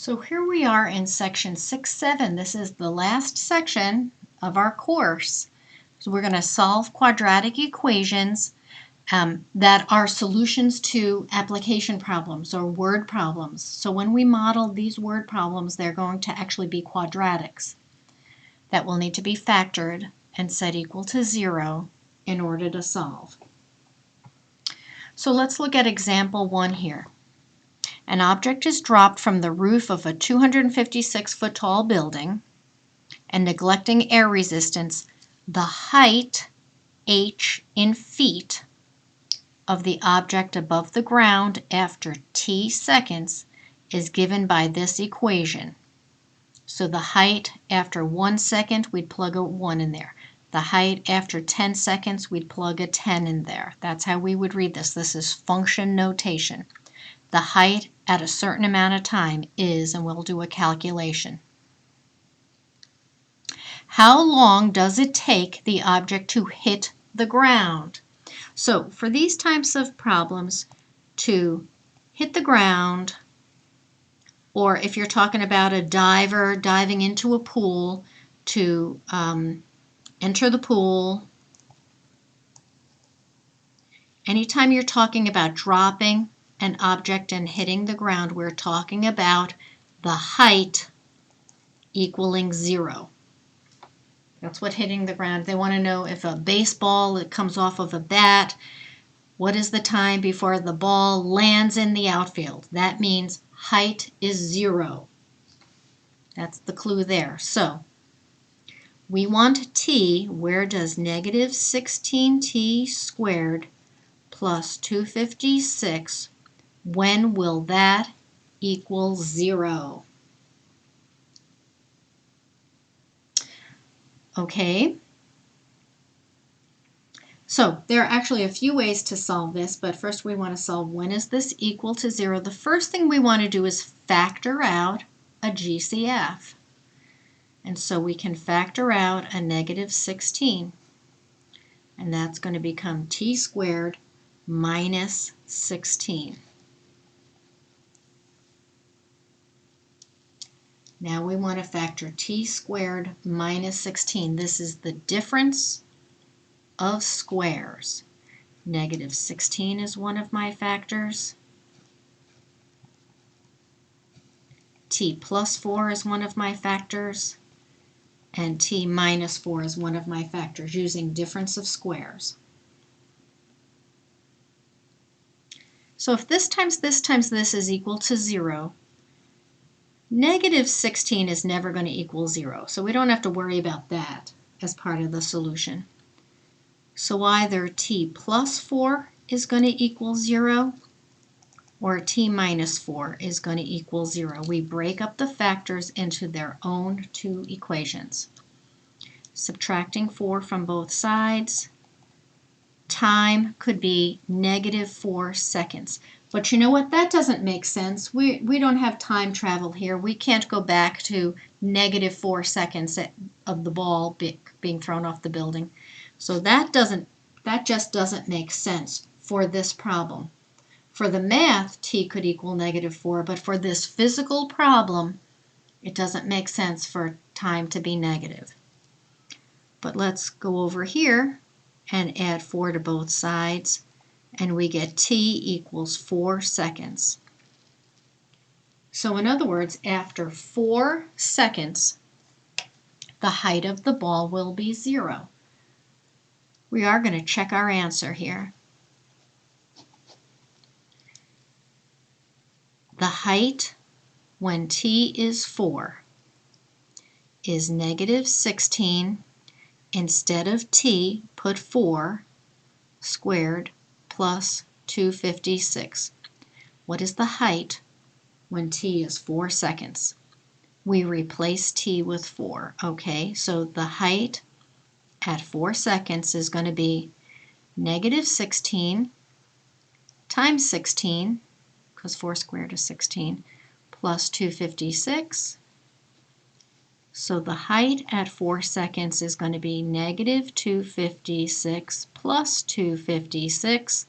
So here we are in section 6-7. This is the last section of our course. So we're going to solve quadratic equations that are solutions to application problems or word problems. So when we model these word problems, they're going to actually be quadratics that will need to be factored and set equal to 0 in order to solve. So let's look at example 1 here. An object is dropped from the roof of a 256-foot tall building, and neglecting air resistance, the height, h in feet, of the object above the ground after t seconds is given by this equation. So the height after 1 second, we'd plug a 1 in there. The height after 10 seconds, we'd plug a 10 in there. That's how we would read this. This is function notation. The height at a certain amount of time is, and we'll do a calculation. How long does it take the object to hit the ground? So for these types of problems, to hit the ground, or if you're talking about a diver diving into a pool, to enter the pool, anytime you're talking about dropping an object and hitting the ground, we're talking about the height equaling 0. That's what hitting the ground. They want to know if a baseball that comes off of a bat, what is the time before the ball lands in the outfield? That means height is 0. That's the clue there. So we want t. Where does negative 16t squared plus 256, when will that equal 0? Okay. So there are actually a few ways to solve this, but first we want to solve when is this equal to 0. The first thing we want to do is factor out a GCF. And so we can factor out a negative 16. And that's going to become t squared minus 16. Now we want to factor t squared minus 16. This is the difference of squares. Negative 16 is one of my factors. T plus 4 is one of my factors. And t minus 4 is one of my factors using difference of squares. So if this times this times this is equal to 0, negative 16 is never going to equal 0. So we don't have to worry about that as part of the solution. So either t plus 4 is going to equal 0 or t minus 4 is going to equal 0. We break up the factors into their own two equations. Subtracting 4 from both sides, time could be negative 4 seconds. But you know what? That doesn't make sense. We don't have time travel here. We can't go back to negative 4 seconds of the ball being thrown off the building. So that just doesn't make sense for this problem. For the math, t could equal negative 4, but for this physical problem, it doesn't make sense for time to be negative. But let's go over here and add 4 to both sides, and we get t equals 4 seconds. So in other words, after 4 seconds, the height of the ball will be 0. We are going to check our answer here. The height when t is 4 is negative 16. Instead of t, put 4 squared plus 256. What is the height when t is 4 seconds? We replace t with 4. Okay, so the height at 4 seconds is going to be negative 16 times 16, because 4 squared is 16, plus 256. So the height at 4 seconds is going to be negative 256 plus 256,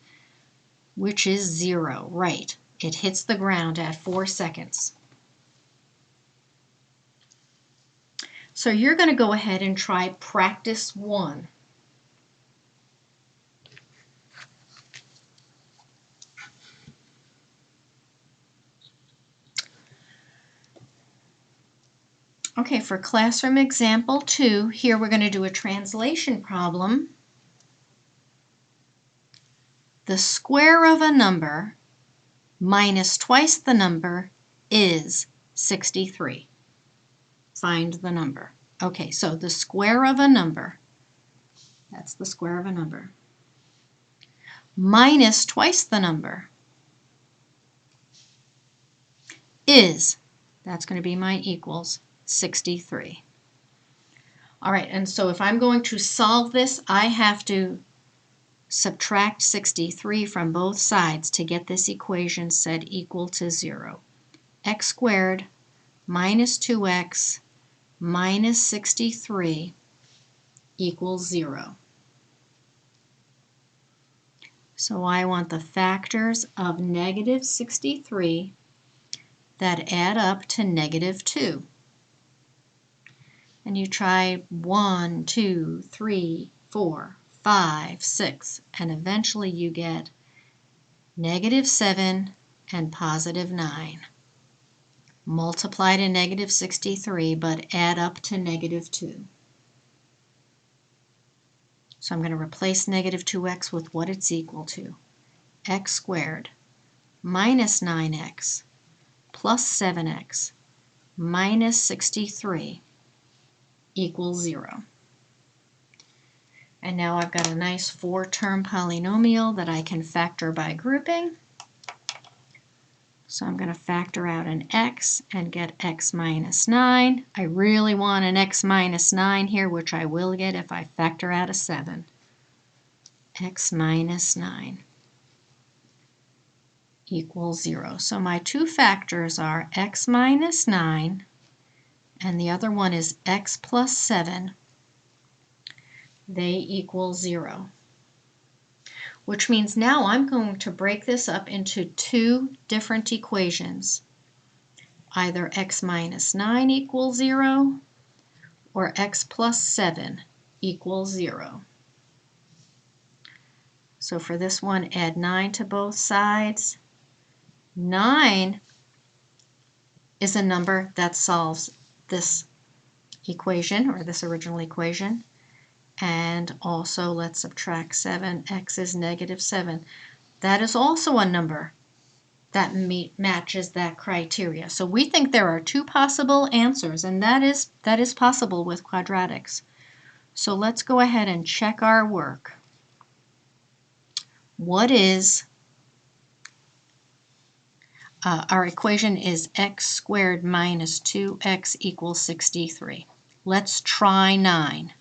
which is 0. Right, it hits the ground at 4 seconds. So you're going to go ahead and try practice 1. Okay, for classroom example 2, here we're going to do a translation problem. The square of a number minus twice the number is 63. Find the number. Okay, so the square of a number, that's the square of a number, minus twice the number is, that's going to be my equals, 63. All right, and so if I'm going to solve this, I have to subtract 63 from both sides to get this equation set equal to 0. X squared minus 2x minus 63 equals 0. So I want the factors of negative 63 that add up to negative 2. And you try 1, 2, 3, 4, 5, 6, and eventually you get negative 7 and positive 9. Multiply to negative 63, but add up to negative 2. So I'm going to replace negative 2x with what it's equal to. X squared minus 9x plus 7x minus 63 equals 0. And now I've got a nice 4-term polynomial that I can factor by grouping. So I'm going to factor out an x and get x minus 9. I really want an x minus 9 here, which I will get if I factor out a 7. X minus 9 equals 0. So my two factors are x minus 9 and the other one is x plus 7. They equal 0. Which means now I'm going to break this up into two different equations. Either x minus 9 equals 0 or x plus 7 equals 0. So for this one, add 9 to both sides. 9 is a number that solves this equation, or this original equation. And also let's subtract 7. X is negative 7. That is also a number that matches that criteria. So we think there are two possible answers, and that is possible with quadratics. So let's go ahead and check our work. What is our equation is x squared minus 2x equals 63. Let's try 9.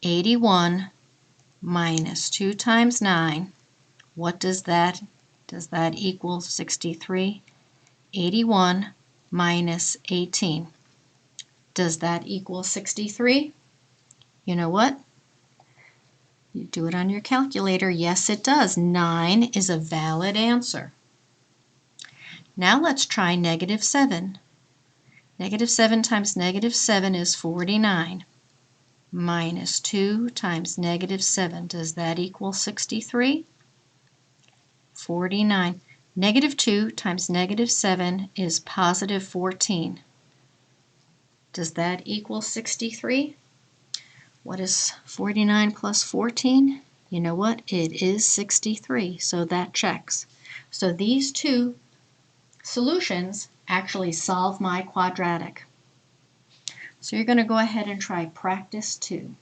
81 minus 2 times 9. What does that equal 63? 81 minus 18. Does that equal 63? You know what? You do it on your calculator. Yes, it does. 9 is a valid answer. Now let's try negative 7. Negative 7 times negative 7 is 49. Minus 2 times negative 7. Does that equal 63? 49. Negative 2 times negative 7 is positive 14. Does that equal 63? What is 49 plus 14? You know what? It is 63, so that checks. So these two solutions actually solve my quadratic. So you're going to go ahead and try practice 2.